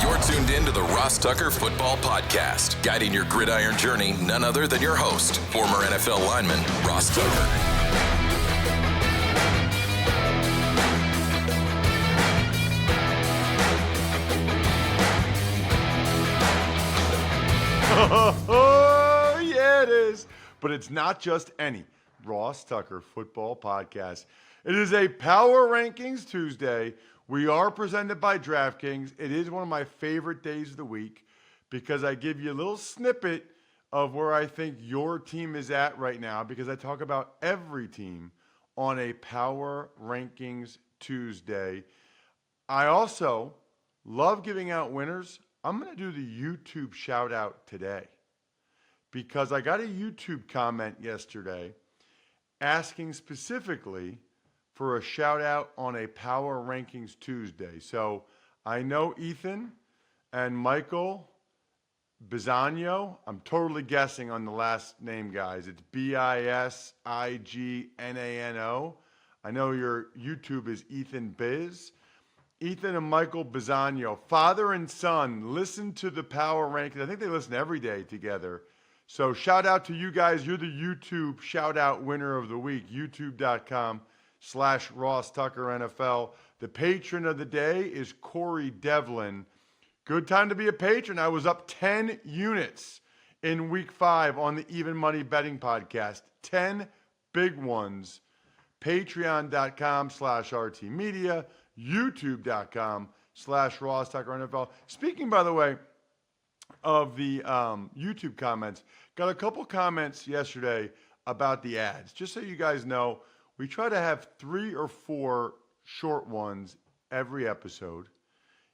You're tuned in to the Ross Tucker Football Podcast, guiding your gridiron journey, none other than your host, former NFL lineman, Ross Tucker. Oh, yeah, it is. But it's not just any Ross Tucker Football Podcast. It is a Power Rankings Tuesday. We are presented by DraftKings. It is one of my favorite days of the week because I give you a little snippet of where I think your team is at right now, because I talk about every team on a Power Rankings Tuesday. I also love giving out winners. I'm going to do the YouTube shout out today because I got a YouTube comment yesterday asking specifically for a shout out on a Power Rankings Tuesday. So I know Ethan and Michael Bisagno. I'm totally guessing on the last name, guys. It's Bisigno. I know your YouTube is Ethan Biz. Ethan and Michael Bisagno, father and son, listen to the Power Rankings. I think they listen every day together. So shout out to you guys. You're the YouTube shout out winner of the week. YouTube.com/Ross Tucker NFL. The patron of the day is Corey Devlin. Good time to be a patron. I was up 10 units in week 5 on the Even Money Betting Podcast. 10 big ones. Patreon.com/RT Media. YouTube.com/Ross Tucker NFL. Speaking, by the way, of the YouTube comments, got a couple comments yesterday about the ads. Just so you guys know, we try to have 3 or 4 short ones every episode.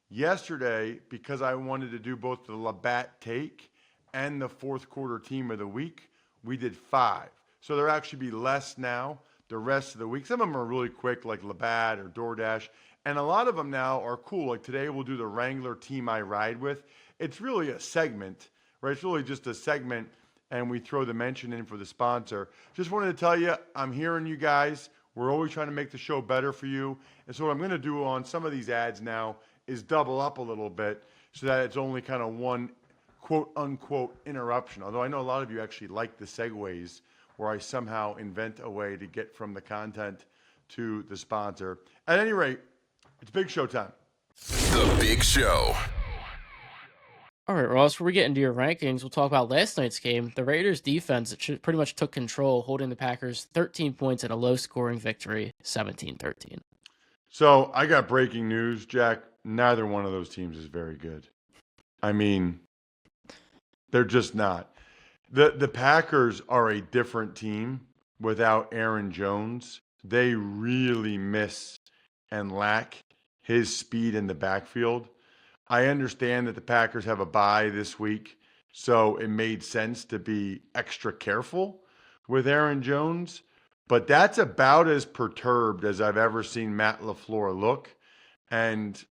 Yesterday, because I wanted to do both the Labatt Take and the fourth quarter team of the week, we did 5. So there'll actually be less now the rest of the week. Some of them are really quick, like Labatt or DoorDash. And a lot of them now are cool. Like today, we'll do the Wrangler team I ride with. It's really a segment, right? It's really just a segment, and we throw the mention in for the sponsor. Just wanted to tell you, I'm hearing you guys. We're always trying to make the show better for you. And so what I'm going to do on some of these ads now is double up a little bit so that it's only kind of one quote-unquote interruption. Although I know a lot of you actually like the segues where I somehow invent a way to get from the content to the sponsor. At any rate, it's Big Show time. The Big Show. All right, Ross, before we get into your rankings, we'll talk about last night's game. The Raiders' defense pretty much took control, holding the Packers 13 points in a low-scoring victory, 17-13. So I got breaking news, Jack. Neither one of those teams is very good. I mean, they're just not. The Packers are a different team without Aaron Jones. They really miss and lack his speed in the backfield. I understand that the Packers have a bye this week, so it made sense to be extra careful with Aaron Jones. But that's about as perturbed as I've ever seen Matt LaFleur look. And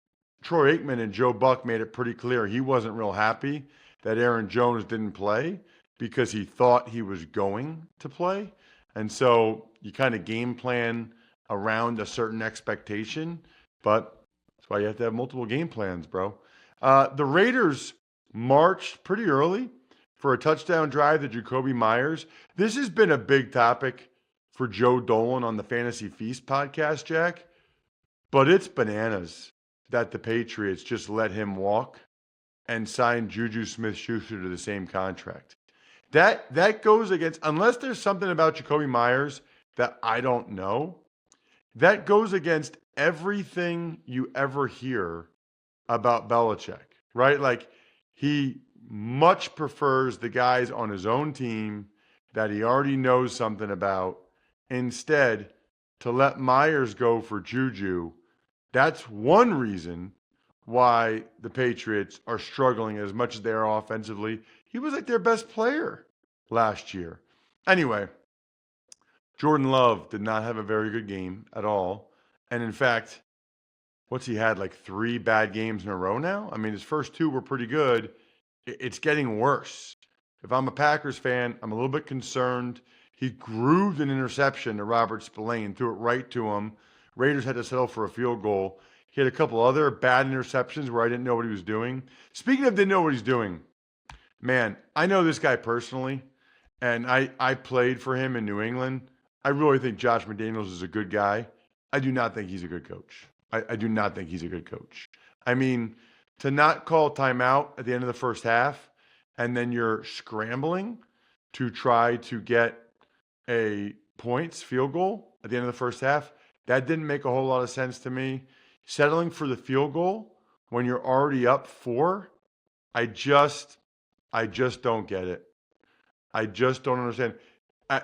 Troy Aikman and Joe Buck made it pretty clear he wasn't real happy that Aaron Jones didn't play because he thought he was going to play. And so you kind of game plan around a certain expectation, but that's why you have to have multiple game plans, bro. The Raiders marched pretty early for a touchdown drive to Jacoby Myers. This has been a big topic for Joe Dolan on the Fantasy Feast podcast, Jack, but it's bananas that the Patriots just let him walk and sign Juju Smith-Schuster to the same contract. That goes against, unless there's something about Jacoby Myers that I don't know, that goes against everything you ever hear about Belichick, right? Like, he much prefers the guys on his own team that he already knows something about. Instead, to let Myers go for Juju, that's one reason why the Patriots are struggling as much as they are offensively. He was like their best player last year. Anyway, Jordan Love did not have a very good game at all. And in fact, what's he had, like 3 bad games in a row now? I mean, his first 2 were pretty good. It's getting worse. If I'm a Packers fan, I'm a little bit concerned. He grooved an interception to Robert Spillane, threw it right to him. Raiders had to settle for a field goal. He had a couple other bad interceptions where I didn't know what he was doing. Speaking of didn't know what he's doing, man, I know this guy personally, and I played for him in New England. I really think Josh McDaniels is a good guy. I do not think he's a good coach. I do not think he's a good coach. I mean, to not call timeout at the end of the first half, and then you're scrambling to try to get a points field goal at the end of the first half, that didn't make a whole lot of sense to me. Settling for the field goal when you're already up 4, I just don't get it. I just don't understand.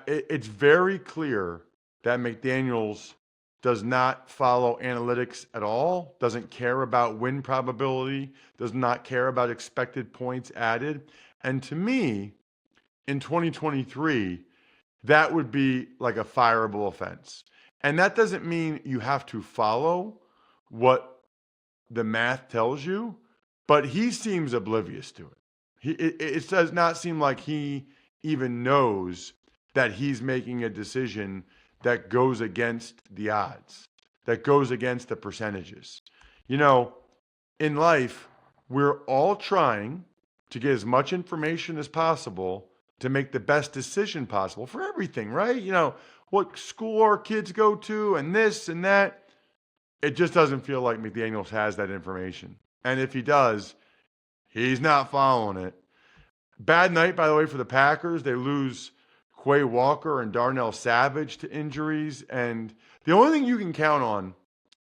It's very clear that McDaniels does not follow analytics at all, doesn't care about win probability, does not care about expected points added. And to me, in 2023, that would be like a fireable offense. And that doesn't mean you have to follow what the math tells you, but he seems oblivious to it. It does not seem like he even knows that he's making a decision that goes against the odds, that goes against the percentages. You know, in life, we're all trying to get as much information as possible to make the best decision possible for everything, right? You know, what school our kids go to and this and that. It just doesn't feel like McDaniels has that information. And if he does, he's not following it. Bad night, by the way, for the Packers. They lose Quay Walker and Darnell Savage to injuries. And the only thing you can count on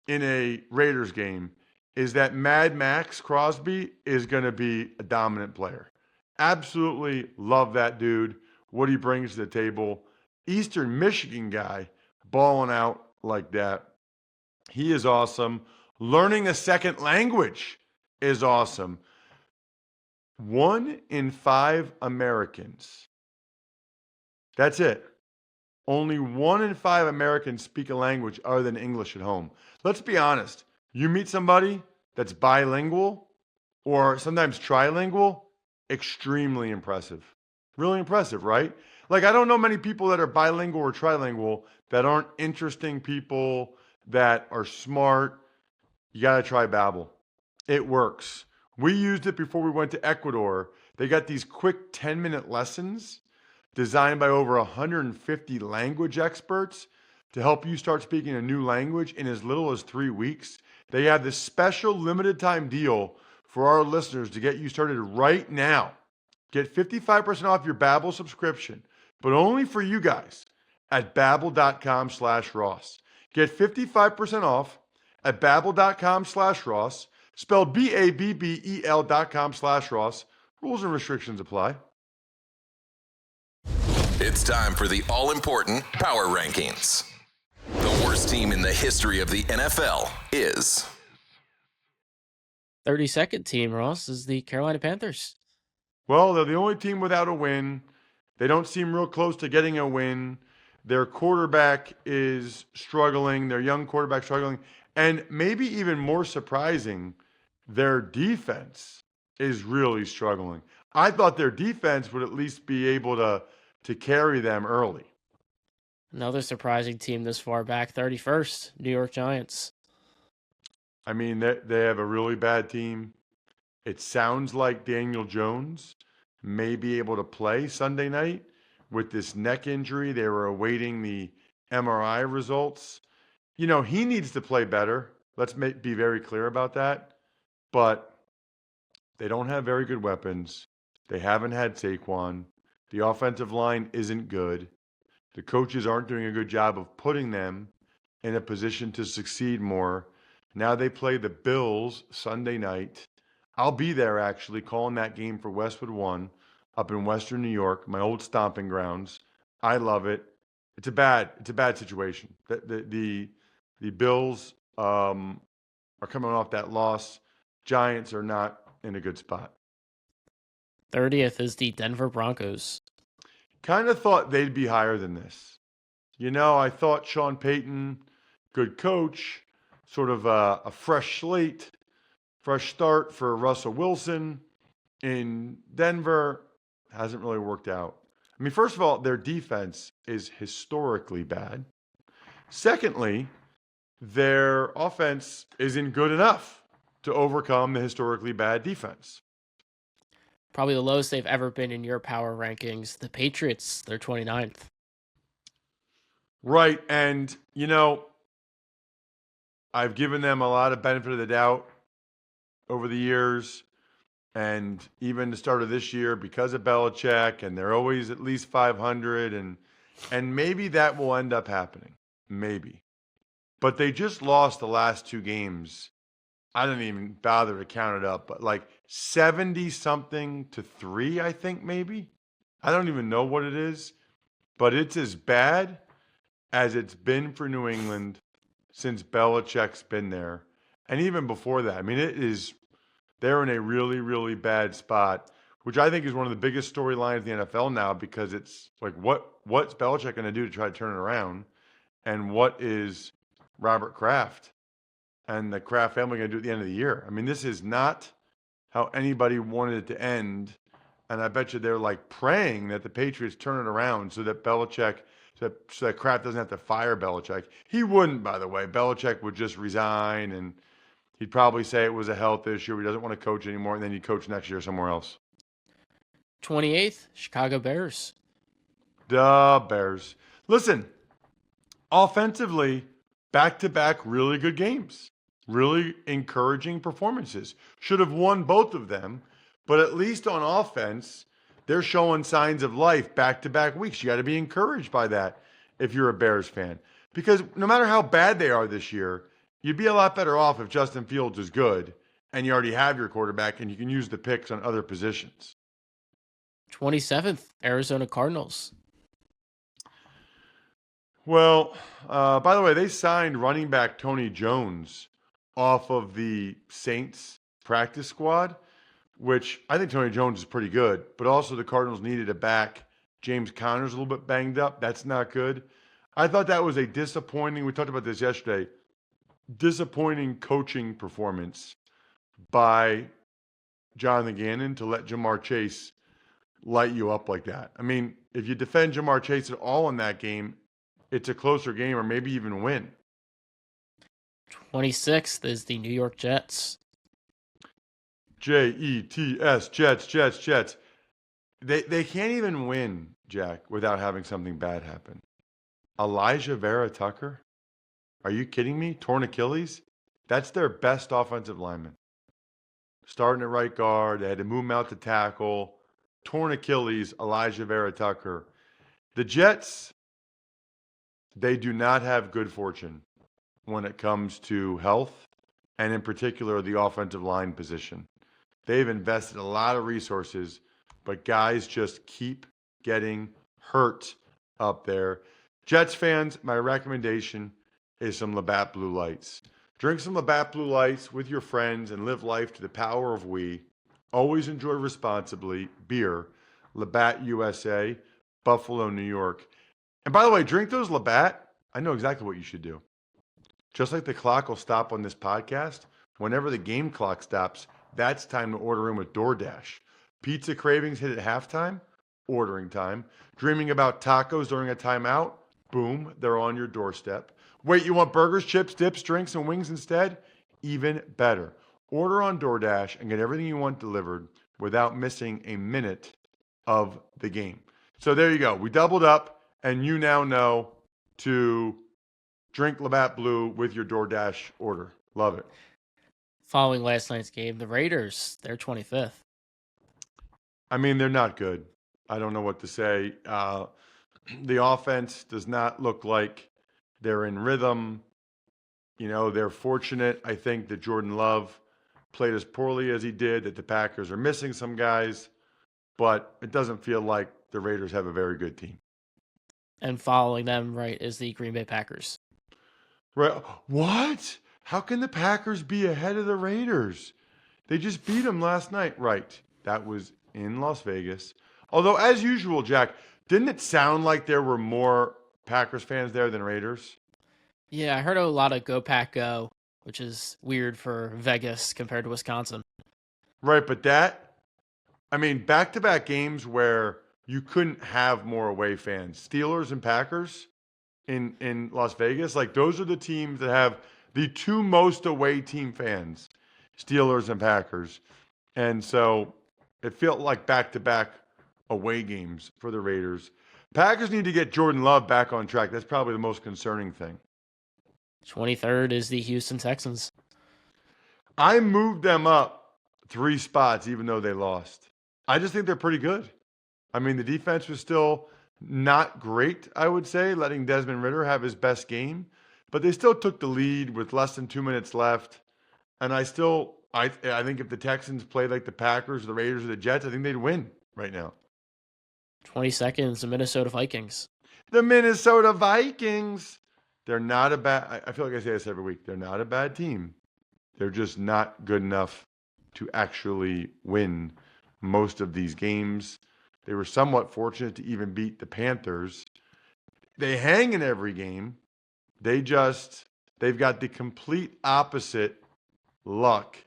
in a Raiders game is that Mad Max Crosby is going to be a dominant player. Absolutely love that dude, what he brings to the table. Eastern Michigan guy balling out like that. He is awesome. Learning a second language is awesome. 1 in 5 Americans. That's it. Only 1 in 5 Americans speak a language other than English at home. Let's be honest. You meet somebody that's bilingual or sometimes trilingual, extremely impressive. Really impressive, right? Like, I don't know many people that are bilingual or trilingual that aren't interesting people, that are smart. You got to try Babbel. It works. We used it before we went to Ecuador. They got these quick 10-minute lessons designed by over 150 language experts to help you start speaking a new language in as little as 3 weeks. They have this special limited time deal for our listeners to get you started right now. Get 55% off your Babbel subscription, but only for you guys at Babbel.com/Ross. Get 55% off at Babbel.com/Ross, spelled BABBEL.com/Ross. Rules and restrictions apply. It's time for the all-important Power Rankings. The worst team in the history of the NFL is... 32nd team, Ross, is the Carolina Panthers. Well, they're the only team without a win. They don't seem real close to getting a win. Their quarterback is struggling. Their young quarterback struggling. And maybe even more surprising, their defense is really struggling. I thought their defense would at least be able to carry them early. Another surprising team this far back, 31st, New York Giants. I mean, they have a really bad team. It sounds like Daniel Jones may be able to play Sunday night with this neck injury. They were awaiting the MRI results. You know, he needs to play better. Let's be very clear about that. But they don't have very good weapons. They haven't had Saquon. The offensive line isn't good. The coaches aren't doing a good job of putting them in a position to succeed more. Now they play the Bills Sunday night. I'll be there actually calling that game for Westwood One up in Western New York, my old stomping grounds. I love it. It's a bad situation. The Bills are coming off that loss. Giants are not in a good spot. 30th is the Denver Broncos. Kind of thought they'd be higher than this. You know, I thought Sean Payton, good coach, sort of a fresh slate, fresh start for Russell Wilson in Denver. Hasn't really worked out. I mean, first of all, their defense is historically bad. Secondly, their offense isn't good enough to overcome the historically bad defense. Probably the lowest they've ever been in your power rankings. The Patriots, they're 29th. Right. And, I've given them a lot of benefit of the doubt over the years. And even the start of this year, because of Belichick, and they're always at least 500. And maybe that will end up happening. Maybe. But they just lost the last two games. I didn't even bother to count it up, but like 70-something to 3, I think maybe. I don't even know what it is, but it's as bad as it's been for New England since Belichick's been there. And even before that, I mean, they're in a really, really bad spot, which I think is one of the biggest storylines in the NFL now, because it's like, what's Belichick going to do to try to turn it around? And what is Robert Kraft and the Kraft family going to do at the end of the year? I mean, this is not how anybody wanted it to end. And I bet you they're like praying that the Patriots turn it around so that so that Kraft doesn't have to fire Belichick. He wouldn't, by the way. Belichick would just resign, and he'd probably say it was a health issue. He doesn't want to coach anymore, and then he'd coach next year somewhere else. 28th, Chicago Bears. The Bears. Listen, offensively, back-to-back really good games. Really encouraging performances. Should have won both of them, but at least on offense, they're showing signs of life back-to-back weeks. You got to be encouraged by that if you're a Bears fan. Because no matter how bad they are this year, you'd be a lot better off if Justin Fields is good and you already have your quarterback and you can use the picks on other positions. 27th, Arizona Cardinals. Well, by the way, they signed running back Tony Jones off of the Saints practice squad, which I think Tony Jones is pretty good, but also the Cardinals needed a back. James Conner's a little bit banged up. That's not good. I thought that was a disappointing, we talked about this yesterday, disappointing coaching performance by Jonathan Gannon to let Jamar Chase light you up like that. I mean, if you defend Jamar Chase at all in that game, it's a closer game or maybe even win. 26th is the New York Jets. Jets, Jets. They can't even win, Jack, without having something bad happen. Elijah Vera Tucker? Are you kidding me? Torn Achilles? That's their best offensive lineman. Starting at right guard, they had to move him out to tackle. Torn Achilles, Elijah Vera Tucker. The Jets, they do not have good fortune when it comes to health, and in particular, the offensive line position. They've invested a lot of resources, but guys just keep getting hurt up there. Jets fans, my recommendation is some Labatt Blue Lights. Drink some Labatt Blue Lights with your friends and live life to the power of we. Always enjoy responsibly. Beer, Labatt USA, Buffalo, New York. And by the way, drink those Labatt. I know exactly what you should do. Just like the clock will stop on this podcast, whenever the game clock stops, that's time to order in with DoorDash. Pizza cravings hit at halftime, ordering time. Dreaming about tacos during a timeout, boom, they're on your doorstep. Wait, you want burgers, chips, dips, drinks, and wings instead? Even better. Order on DoorDash and get everything you want delivered without missing a minute of the game. So there you go. We doubled up, and you now know to drink Labatt Blue with your DoorDash order. Love it. Following last night's game, the Raiders, they're 25th. I mean, they're not good. I don't know what to say. The offense does not look like they're in rhythm. You know, they're fortunate, I think, that Jordan Love played as poorly as he did, that the Packers are missing some guys, but it doesn't feel like the Raiders have a very good team. And following them, right, is the Green Bay Packers. Right? What? How can the Packers be ahead of the Raiders? They just beat them last night. Right. That was in Las Vegas. Although, as usual, Jack, didn't it sound like there were more Packers fans there than Raiders? Yeah, I heard a lot of Go Pack Go, which is weird for Vegas compared to Wisconsin. Right, but back-to-back games where you couldn't have more away fans. Steelers and Packers in Las Vegas, like those are the teams that have the two most away team fans, Steelers and Packers. And so it felt like back-to-back away games for the Raiders. Packers need to get Jordan Love back on track. That's probably the most concerning thing. 23rd is the Houston Texans. I moved them up 3 spots even though they lost. I just think they're pretty good. I mean, the defense was still not great, I would say, letting Desmond Ridder have his best game. But they still took the lead with less than 2 minutes left. And I think if the Texans played like the Packers, or the Raiders, or the Jets, I think they'd win right now. 22nd is the Minnesota Vikings. The Minnesota Vikings. They're not a bad, I feel like I say this every week. They're not a bad team. They're just not good enough to actually win most of these games. They were somewhat fortunate to even beat the Panthers. They hang in every game. They've got the complete opposite luck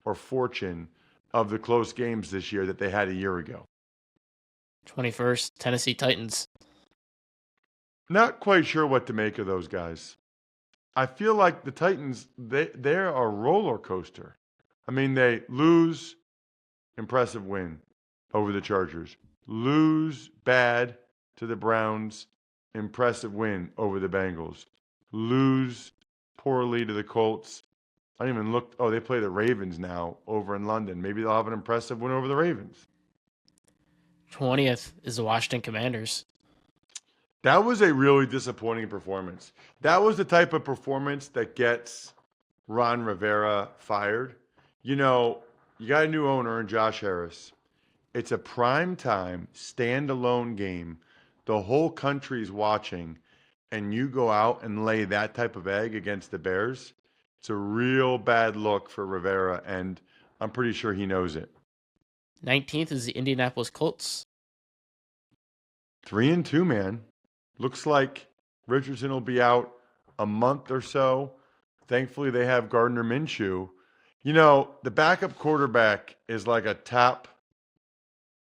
or fortune of the close games this year that they had a year ago. 21st, Tennessee Titans. Not quite sure what to make of those guys. I feel like the Titans, they're a roller coaster. I mean, they lose, impressive win over the Chargers. Lose bad to the Browns, impressive win over the Bengals. Lose poorly to the Colts. I didn't even look. Oh, they play the Ravens now over in London. Maybe they'll have an impressive win over the Ravens. 20th is the Washington Commanders. That was a really disappointing performance. That was the type of performance that gets Ron Rivera fired. You know, you got a new owner in Josh Harris. It's a prime time, standalone game. The whole country's watching, and you go out and lay that type of egg against the Bears. It's a real bad look for Rivera, and I'm pretty sure he knows it. 19th is the Indianapolis Colts. 3-2, man. Looks like Richardson will be out a month or so. Thankfully, they have Gardner Minshew. You know, the backup quarterback is like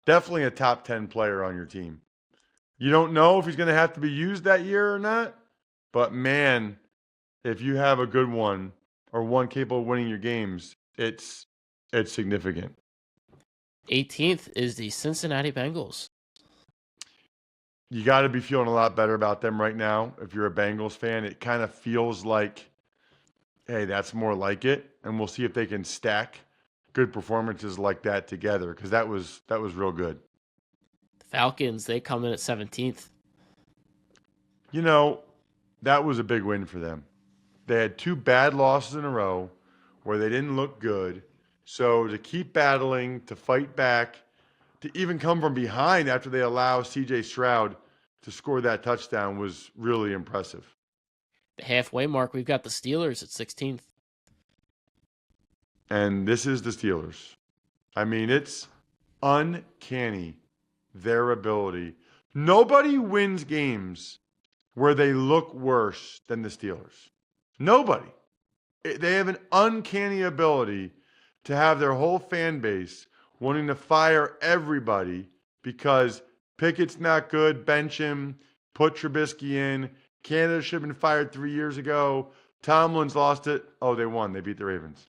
definitely a top 10 player on your team. You don't know if he's going to have to be used that year or not, but man, if you have a good one or one capable of winning your games, it's significant. 18th is the Cincinnati Bengals. You got to be feeling a lot better about them right now. If you're a Bengals fan, it kind of feels like, hey, that's more like it. And we'll see if they can stack good performances like that together, because that was real good. The Falcons, they come in at 17th. You know, that was a big win for them. They had 2 bad losses in a row where they didn't look good. So to keep battling, to fight back, to even come from behind after they allow C.J. Stroud to score that touchdown was really impressive. The halfway mark, we've got the Steelers at 16th. And this is the Steelers. I mean, it's uncanny, their ability. Nobody wins games where they look worse than the Steelers. Nobody. They have an uncanny ability to have their whole fan base wanting to fire everybody because Pickett's not good, bench him, put Trubisky in. Canada should have been fired 3 years ago. Tomlin's lost it. Oh, they won. They beat the Ravens.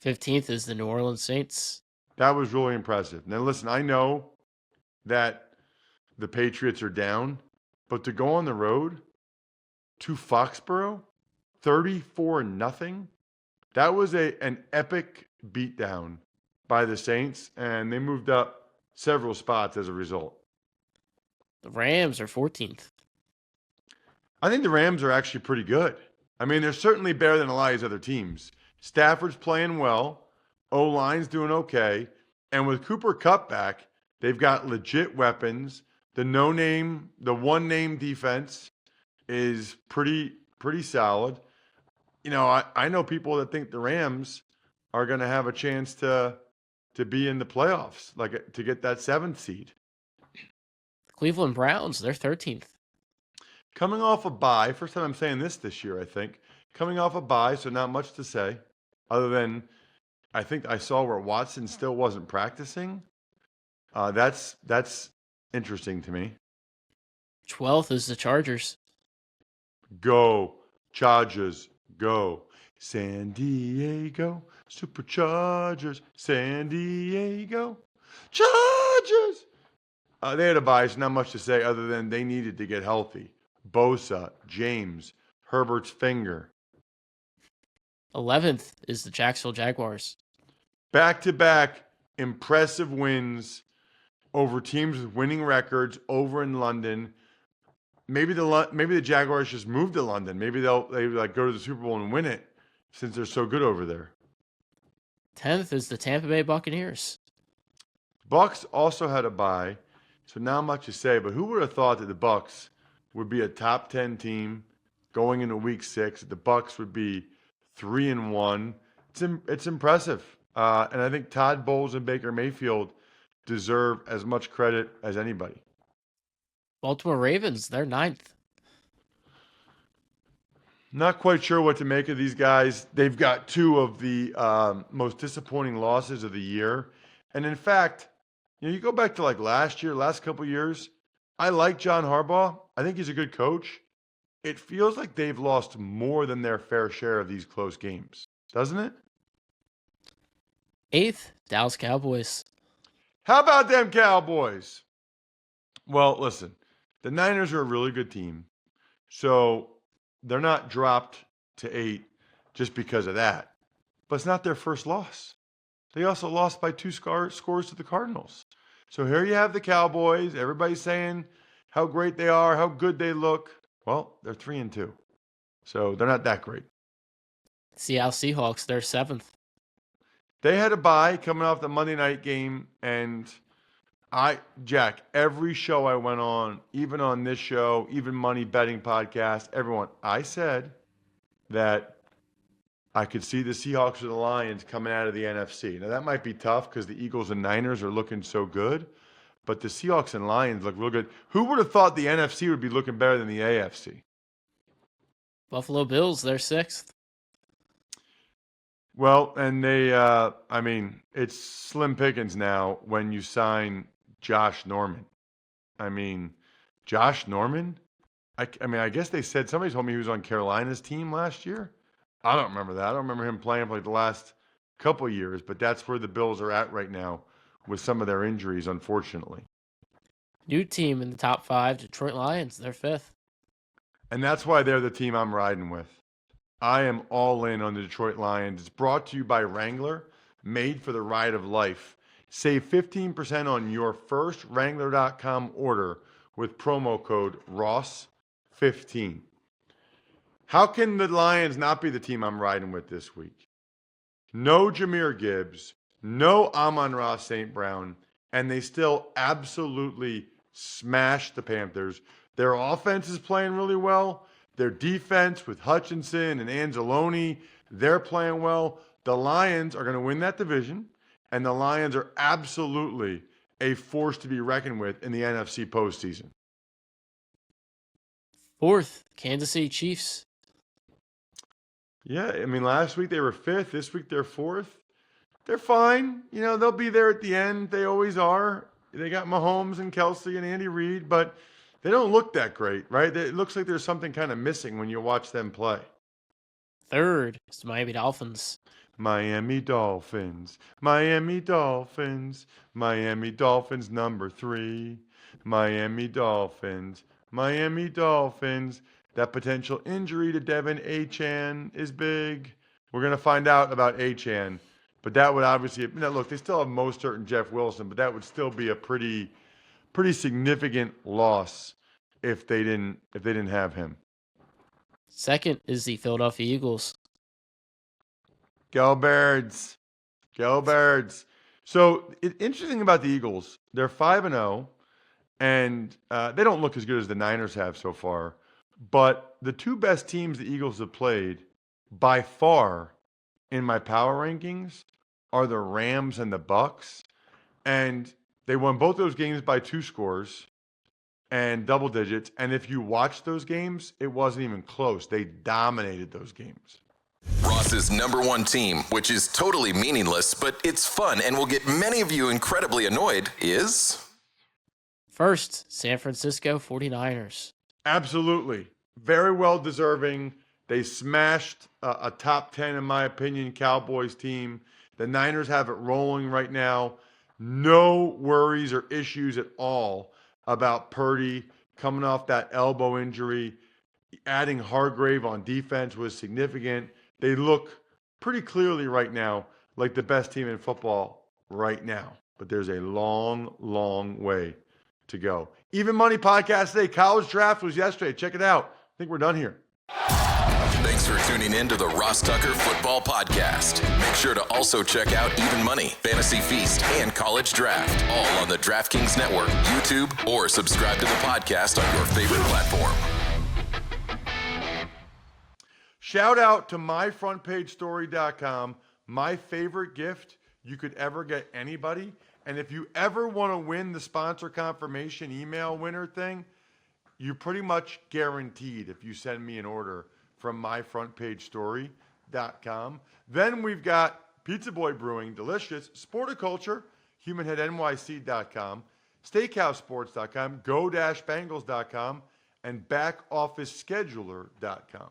15th is the New Orleans Saints. That was really impressive. Now, listen, I know that the Patriots are down, but to go on the road to Foxborough, 34-0, that was an epic beatdown by the Saints, and they moved up several spots as a result. The Rams are 14th. I think the Rams are actually pretty good. I mean, they're certainly better than a lot of these other teams. Stafford's playing well. O-line's doing okay. And with Cooper Kupp back, they've got legit weapons. The one-name defense is pretty solid. You know, I know people that think the Rams are going to have a chance to be in the playoffs, like to get that 7th seed. The Cleveland Browns, they're 13th. Coming off a bye, first time I'm saying this year, I think. Coming off a bye, so not much to say, other than I think I saw where Watson still wasn't practicing. That's interesting to me. 12th is the Chargers. Go, Chargers, go. San Diego Superchargers. San Diego Chargers. They had a bye, so not much to say other than they needed to get healthy. Bosa, James, Herbert's finger. 11th is the Jacksonville Jaguars. Back-to-back impressive wins over teams with winning records over in London. Maybe the Jaguars just moved to London. Maybe they like go to the Super Bowl and win it since they're so good over there. 10th is the Tampa Bay Buccaneers. Bucks also had a bye, so not much to say. But who would have thought that the Bucks would be a top 10 team going into Week 6? That the Bucks would be 3-1. It's impressive, and I think Todd Bowles and Baker Mayfield deserve as much credit as anybody. Baltimore Ravens, they're 9th. Not quite sure what to make of these guys. They've got two of the most disappointing losses of the year. And in fact, you go back to like last couple years, I like John Harbaugh. I think he's a good coach. It feels like they've lost more than their fair share of these close games, doesn't it? 8th, Dallas Cowboys. How about them Cowboys? Well, listen, the Niners are a really good team. So they're not dropped to 8 just because of that. But it's not their first loss. They also lost by 2 scores to the Cardinals. So here you have the Cowboys. Everybody's saying how great they are, how good they look. Well, they're 3-2. So they're not that great. Seattle Seahawks, they're 7th. They had a bye coming off the Monday night game, and Jack, every show I went on, even on this show, even Money Betting Podcast, everyone, I said that I could see the Seahawks or the Lions coming out of the NFC. Now, that might be tough because the Eagles and Niners are looking so good, but the Seahawks and Lions look real good. Who would have thought the NFC would be looking better than the AFC? Buffalo Bills, they're 6th. Well, and they, it's slim pickings now when you sign Josh Norman. Josh Norman? I guess they said, somebody told me he was on Carolina's team last year. I don't remember that. I don't remember him playing for like the last couple of years, but that's where the Bills are at right now with some of their injuries, unfortunately. New team in the top 5, Detroit Lions, they're 5th. And that's why they're the team I'm riding with. I am all in on the Detroit Lions. It's brought to you by Wrangler, made for the ride of life. Save 15% on your first Wrangler.com order with promo code ROSS15. How can the Lions not be the team I'm riding with this week? No Jahmyr Gibbs, no Amon-Ra St. Brown, and they still absolutely smashed the Panthers. Their offense is playing really well. Their defense with Hutchinson and Anzalone, they're playing well. The Lions are going to win that division, and the Lions are absolutely a force to be reckoned with in the NFC postseason. 4th, Kansas City Chiefs. Yeah, last week they were 5th. This week they're 4th. They're fine. They'll be there at the end. They always are. They got Mahomes and Kelsey and Andy Reid, but they don't look that great, right? It looks like there's something kind of missing when you watch them play. 3rd is the Miami Dolphins. Miami Dolphins, Miami Dolphins, Miami Dolphins number 3. Miami Dolphins, Miami Dolphins. That potential injury to Devin Achane is big. We're going to find out about Achane. But that would obviously, look, they still have Mostert and Jeff Wilson, but that would still be a pretty significant loss if they didn't have him. 2nd is the Philadelphia Eagles. Go Birds. Go Birds. So, interesting about the Eagles, they're 5-0, and they don't look as good as the Niners have so far. But the 2 best teams the Eagles have played by far in my power rankings are the Rams and the Bucks. And they won both those games by 2 scores and double digits. And if you watch those games, it wasn't even close. They dominated those games. Ross's number 1 team, which is totally meaningless, but it's fun and will get many of you incredibly annoyed, is... 1st, San Francisco 49ers. Absolutely. Very well deserving. They smashed a top 10, in my opinion, Cowboys team. The Niners have it rolling right now. No worries or issues at all about Purdy coming off that elbow injury. Adding Hargrave on defense was significant. They look pretty clearly right now like the best team in football right now. But there's a long, long way to go. Even Money Podcast today. College draft was yesterday. Check it out. I think we're done here. Thanks for tuning in to the Ross Tucker Football Podcast. Make sure to also check out Even Money, Fantasy Feast, and College Draft, all on the DraftKings Network, YouTube, or subscribe to the podcast on your favorite platform. Shout out to myfrontpagestory.com. My favorite gift you could ever get anybody. And if you ever want to win the sponsor confirmation email winner thing, you're pretty much guaranteed if you send me an order from myfrontpagestory.com. Then we've got Pizza Boy Brewing, delicious, Sporticulture, humanheadnyc.com, steakhousesports.com, go-bangles.com, and backofficescheduler.com.